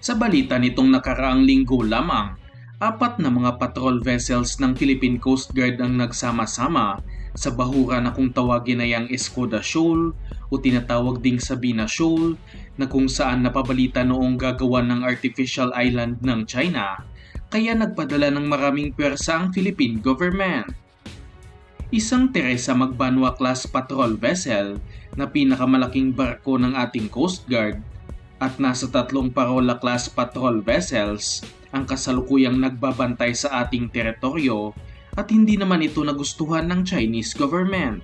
Sa balita nitong nakaraang linggo lamang, 4 na mga patrol vessels ng Philippine Coast Guard ang nagsama-sama sa bahura na kung tawagin ay ang Escoda Shoal o tinatawag ding Sabina Shoal na kung saan napabalita noong gagawa ng artificial island ng China, kaya nagpadala ng maraming pwersa ang Philippine government. Isang Teresa Magbanwa class patrol vessel na pinakamalaking barko ng ating Coast Guard at nasa 3 Parola class patrol vessels ang kasalukuyang nagbabantay sa ating teritoryo at hindi naman ito nagustuhan ng Chinese government.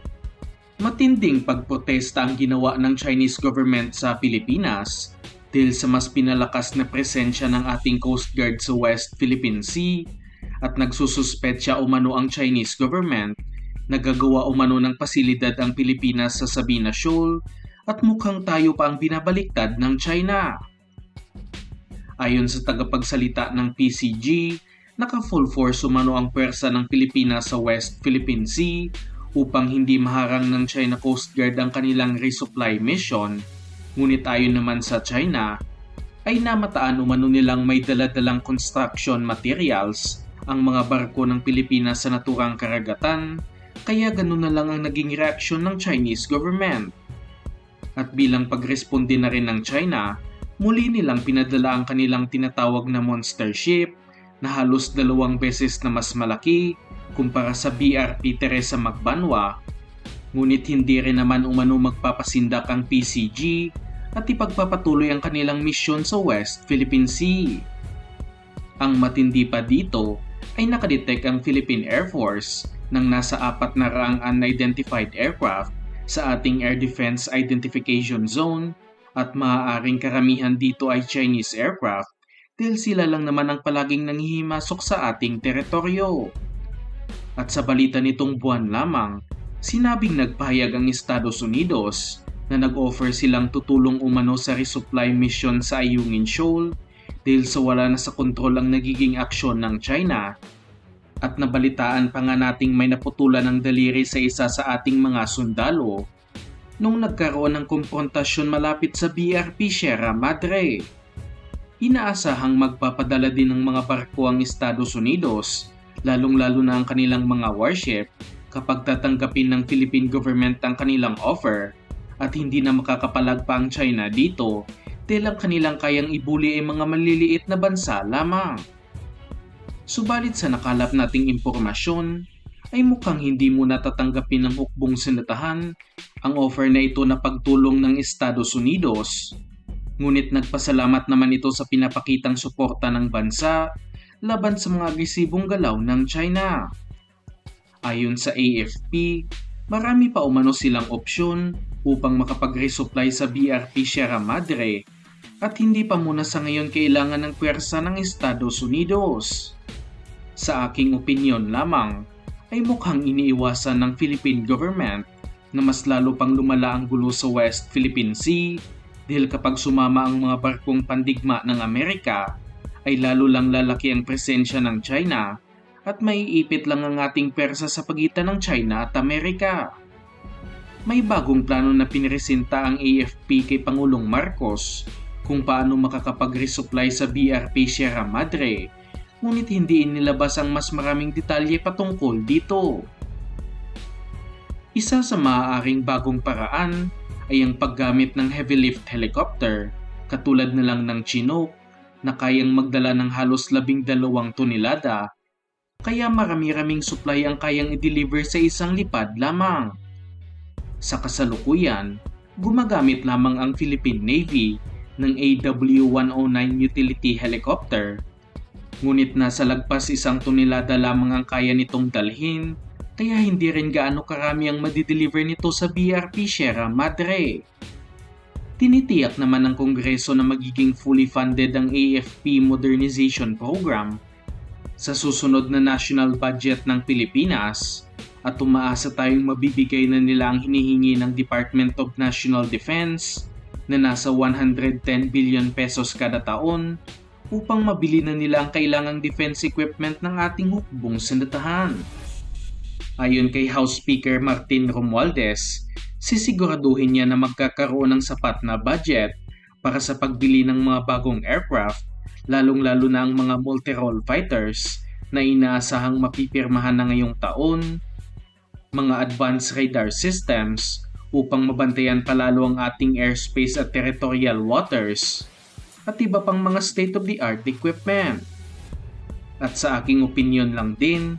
Matinding pagprotesta ang ginawa ng Chinese government sa Pilipinas dahil sa mas pinalakas na presensya ng ating Coast Guard sa West Philippine Sea at nagsususpetsya umano ang Chinese government na gagawa umano ng pasilidad ang Pilipinas sa Sabina Shoal at mukhang tayo pa ang binabaliktad ng China. Ayon sa tagapagsalita ng PCG, naka-full force umano ang pwersa ng Pilipinas sa West Philippine Sea upang hindi maharang ng China Coast Guard ang kanilang resupply mission. Ngunit ayon naman sa China, ay namataan umano nilang may daladalang construction materials ang mga barko ng Pilipinas sa naturang karagatan, kaya ganun na lang ang naging reaksyon ng Chinese government. At bilang pagresponde na rin ng China, muli nilang pinadala ang kanilang tinatawag na monster ship na halos 2 beses na mas malaki kumpara sa BRP Teresa Magbanwa. Ngunit hindi rin naman umano magpapasindak ang PCG at ipagpapatuloy ang kanilang misyon sa West Philippine Sea. Ang matindi pa dito ay nakadetect ang Philippine Air Force ng nasa 4 na raang unidentified aircraft sa ating Air Defense Identification Zone at maaaring karamihan dito ay Chinese aircraft dahil sila lang naman ang palaging nanghihimasok sa ating teritoryo. At sa balita nitong buwan lamang, sinabing nagpahayag ang Estados Unidos na nag-offer silang tutulong umano sa resupply mission sa Ayungin Shoal dahil sa wala na sa kontrol ang nagiging aksyon ng China. At nabalitaan pa nga nating may naputulan ng daliri sa isa sa ating mga sundalo nung nagkaroon ng komprontasyon malapit sa BRP Sierra Madre. Inaasahang magpapadala din ng mga barko ang Estados Unidos, lalong-lalo na ang kanilang mga warship kapag tatanggapin ng Philippine government ang kanilang offer at hindi na makakapalag pa ang China dito dahil ang kanilang kayang ibuli ay mga maliliit na bansa lamang. Subalit sa nakalap nating impormasyon, ay mukhang hindi muna tatanggapin ng hukbong senatahan ang offer na ito na pagtulong ng Estados Unidos. Ngunit nagpasalamat naman ito sa pinapakitang suporta ng bansa laban sa mga agresibong galaw ng China. Ayon sa AFP, marami pa umano silang opsyon upang makapag-resupply sa BRP Sierra Madre at hindi pa muna sa ngayon kailangan ng pwersa ng Estados Unidos. Sa aking opinyon lamang, ay mukhang iniiwasan ng Philippine government na mas lalo pang lumala ang gulo sa West Philippine Sea dahil kapag sumama ang mga barkong pandigma ng Amerika, ay lalo lang lalaki ang presensya ng China at maiipit lang ang ating persa sa pagitan ng China at Amerika. May bagong plano na pinresenta ang AFP kay Pangulong Marcos kung paano makakapag-resupply sa BRP Sierra Madre, ngunit hindi inilabas ang mas maraming detalye patungkol dito. Isa sa maaaring bagong paraan ay ang paggamit ng heavy lift helicopter, katulad na lang ng Chinook na kayang magdala ng halos 12 tonelada, kaya marami-raming supply ang kayang i-deliver sa isang lipad lamang. Sa kasalukuyan, gumagamit lamang ang Philippine Navy ng AW-109 utility helicopter. Ngunit nasa lagpas 1 tonelada lamang ang kaya nitong dalhin, kaya hindi rin gaano karami ang madideliver nito sa BRP Sierra Madre. Tinitiyak naman ng Kongreso na magiging fully funded ang AFP Modernization Program sa susunod na national budget ng Pilipinas at umaasa tayong mabibigay na nila ang hinihingi ng Department of National Defense na nasa 110 billion pesos kada taon upang mabili na nila ang kailangang defense equipment ng ating hukbong senatahan. Ayon kay House Speaker Martin Romualdez, sisiguraduhin niya na magkakaroon ng sapat na budget para sa pagbili ng mga bagong aircraft lalong-lalo na ang mga multi-role fighters na inaasahang mapipirmahan na ngayong taon, mga advanced radar systems upang mabantayan palalo ang ating airspace at territorial waters, at iba pang mga state-of-the-art equipment. At sa aking opinyon lang din,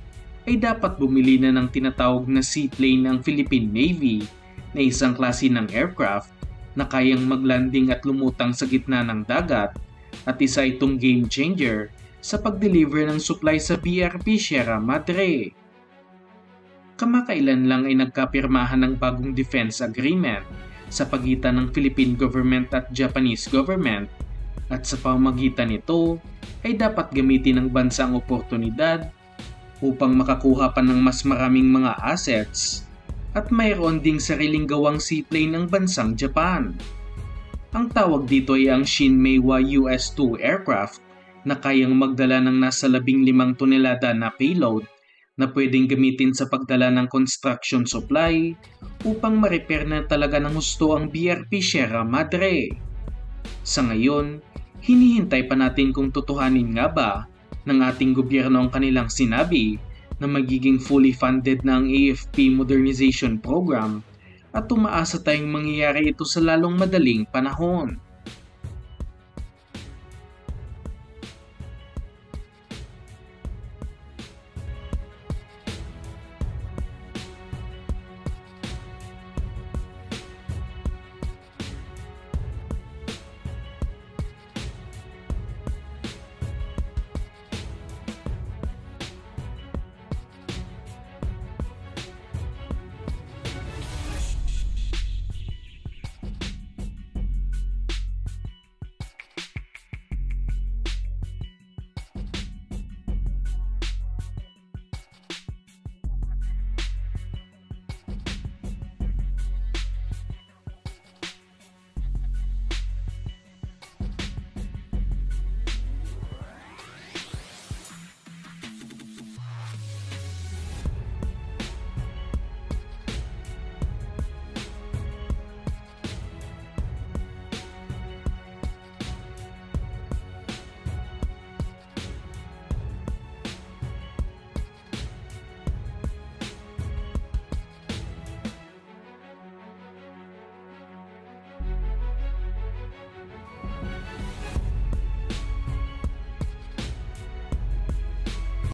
ay dapat bumili na ng tinatawag na seaplane ng Philippine Navy na isang klase ng aircraft na kayang maglanding at lumutang sa gitna ng dagat, at isa itong game changer sa pag-deliver ng supply sa BRP Sierra Madre. Kamakailan lang ay nagkapirmahan ng bagong defense agreement sa pagitan ng Philippine government at Japanese government, at sa pamamagitan nito ay dapat gamitin ng bansa ang oportunidad upang makakuha pa ng mas maraming mga assets at mayroon ding sariling gawang seaplane ng bansang Japan. Ang tawag dito ay ang Shinmeiwa US-2 aircraft na kayang magdala ng nasa 15 tonelada na payload na pwedeng gamitin sa pagdala ng construction supply upang ma-repair na talaga ng husto ang BRP Sierra Madre. Sa ngayon, hinihintay pa natin kung tutuhanin nga ba ng ating gobyerno ang kanilang sinabi na magiging fully funded na ang AFP Modernization Program, at umaasa tayong mangyayari ito sa lalong madaling panahon.